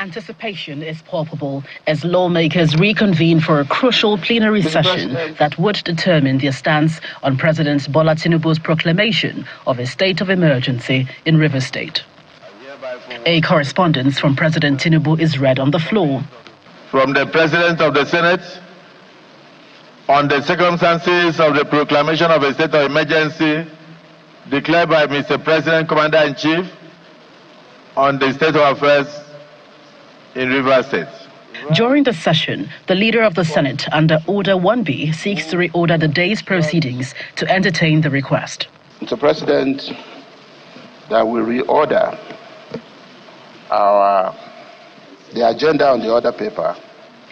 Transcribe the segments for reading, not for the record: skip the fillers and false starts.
Anticipation is palpable as lawmakers reconvene for a crucial plenary session that would determine their stance on President Bola Tinubu's proclamation of a state of emergency in Rivers State. A correspondence from President Tinubu is read on the floor. From the President of the Senate on the circumstances of the proclamation of a state of emergency declared by Mr. President, Commander-in-Chief, on the state of affairs in Rivers State. During the session, the leader of the Senate, under Order 1B, seeks to reorder the day's proceedings to entertain the request. Mr. President, that we reorder the agenda on the order paper.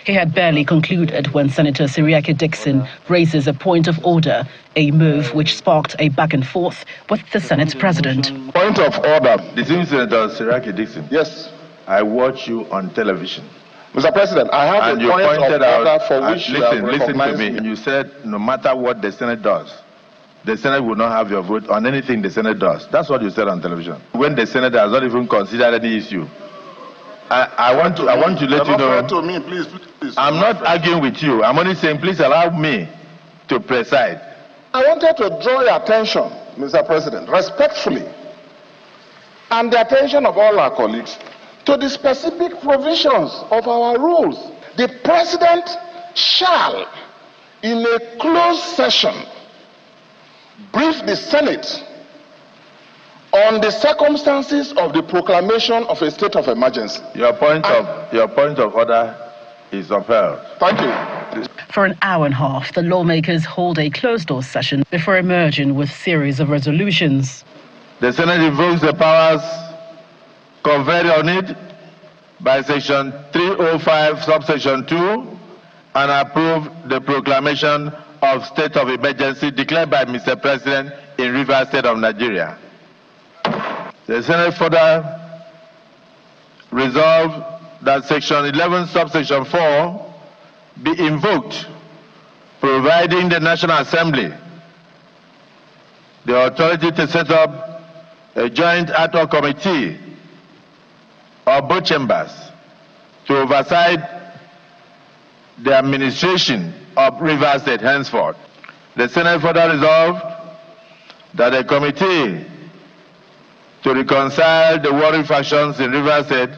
He had barely concluded when Senator Siriake Dixon raises a point of order, a move which sparked a back and forth with the Senate President. Point of order. Distinguished Senator Siriake Dixon. Yes. I watch you on television. Mr. President, I have and a point of order for which you have listen recognized to me. And you said no matter what the Senate does, the Senate will not have your vote on anything the Senate does. That's what you said on television. When the Senate has not even considered any issue. I want to let you know. To me, please. I'm not arguing with you. I'm only saying please allow me to preside. I wanted to draw your attention, Mr. President, respectfully, and the attention of all our colleagues, to the specific provisions of our rules. The President shall, in a closed session, brief the Senate on the circumstances of the proclamation of a state of emergency. Your point of order is upheld. Thank you. For an hour and a half, the lawmakers hold a closed-door session before emerging with a series of resolutions. The Senate invokes the powers conferred on it by Section 305, subsection 2, and approve the proclamation of state of emergency declared by Mr. President in Rivers State of Nigeria. The Senate further resolved that Section 11, subsection 4 be invoked, providing the National Assembly the authority to set up a joint ad hoc committee of both chambers to oversight the administration of Rivers State henceforth. The Senate further resolved that a committee to reconcile the warring factions in Rivers State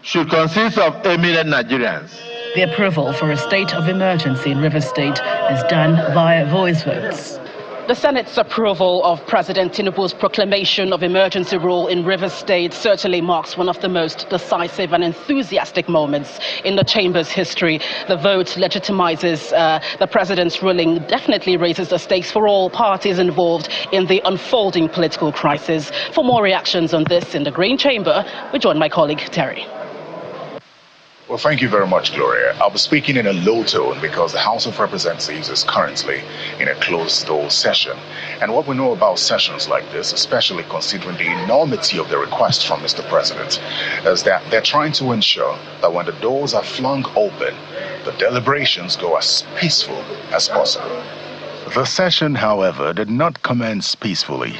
should consist of eminent Nigerians. The approval for a state of emergency in Rivers State is done via voice votes. The Senate's approval of President Tinubu's proclamation of emergency rule in Rivers State certainly marks one of the most decisive and enthusiastic moments in the Chamber's history. The vote legitimizes the President's ruling, definitely raises the stakes for all parties involved in the unfolding political crisis. For more reactions on this in the Green Chamber, we join my colleague Terry. Well, thank you very much, Gloria. I'll be speaking in a low tone because the House of Representatives is currently in a closed-door session. And what we know about sessions like this, especially considering the enormity of the request from Mr. President, is that they're trying to ensure that when the doors are flung open, the deliberations go as peaceful as possible. The session, however, did not commence peacefully.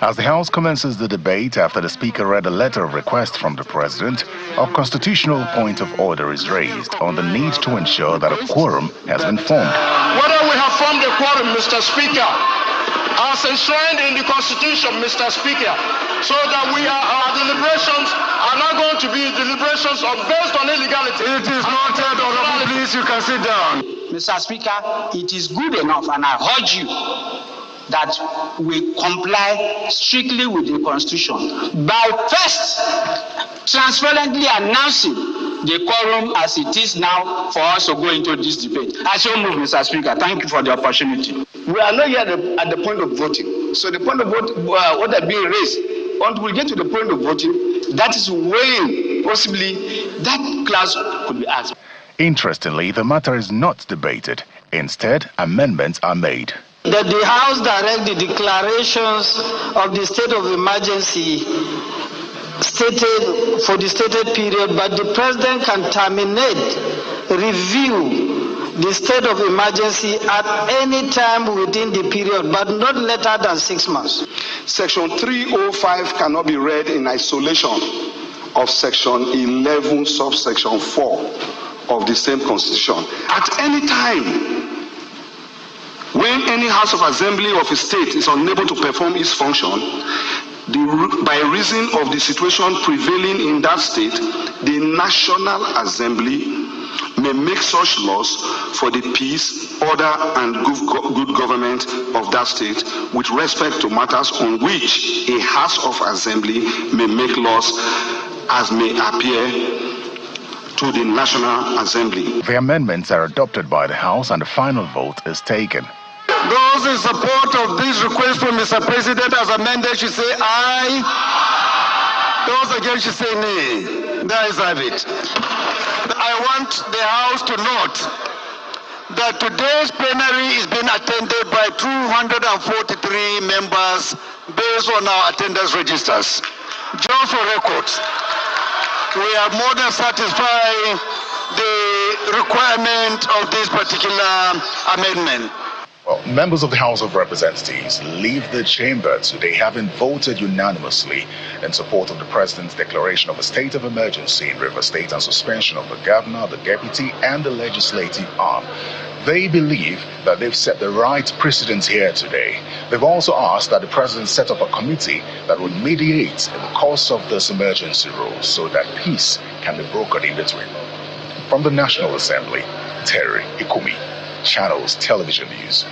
As the House commences the debate after the Speaker read a letter of request from the President, a constitutional point of order is raised on the need to ensure that a quorum has been formed. Whether we have formed a quorum, Mr. Speaker, as enshrined in the Constitution, Mr. Speaker, so that our deliberations are not going to be deliberations based on illegality. It is noted, Honorable. Please, you can sit down. Mr. Speaker, it is good enough, and I urge you that we comply strictly with the Constitution by first transparently announcing the quorum as it is now for us to go into this debate. I so move, Mr. Speaker. Thank you for the opportunity. We are not yet at the point of voting. So the point of voting, what are being raised, until we get to the point of voting, that is when possibly that clause could be asked. Interestingly, the matter is not debated. Instead, amendments are made. That the House direct the declarations of the state of emergency stated for the stated period, but the President can terminate, review the state of emergency at any time within the period, but not later than 6 months. Section 305 cannot be read in isolation of Section 11, subsection 4 of the same Constitution. At any time, when any House of Assembly of a state is unable to perform its function, by reason of the situation prevailing in that state, the National Assembly may make such laws for the peace, order, and good government of that state with respect to matters on which a House of Assembly may make laws as may appear to the National Assembly. The amendments are adopted by the House and the final vote is taken. Those in support of this request from Mr. President as amended should say aye. Those against should say nay. There is have it. I want the House to note that today's plenary is being attended by 243 members based on our attendance registers. Just for records, we are more than satisfied the requirement of this particular amendment. Well, members of the House of Representatives leave the chamber today having voted unanimously in support of the President's declaration of a state of emergency in Rivers State and suspension of the governor, the deputy, and the legislative arm. They believe that they've set the right precedent here today. They've also asked that the President set up a committee that would mediate in the course of this emergency rule so that peace can be brokered in between. From the National Assembly, Terry Ikumi, Channels Television News.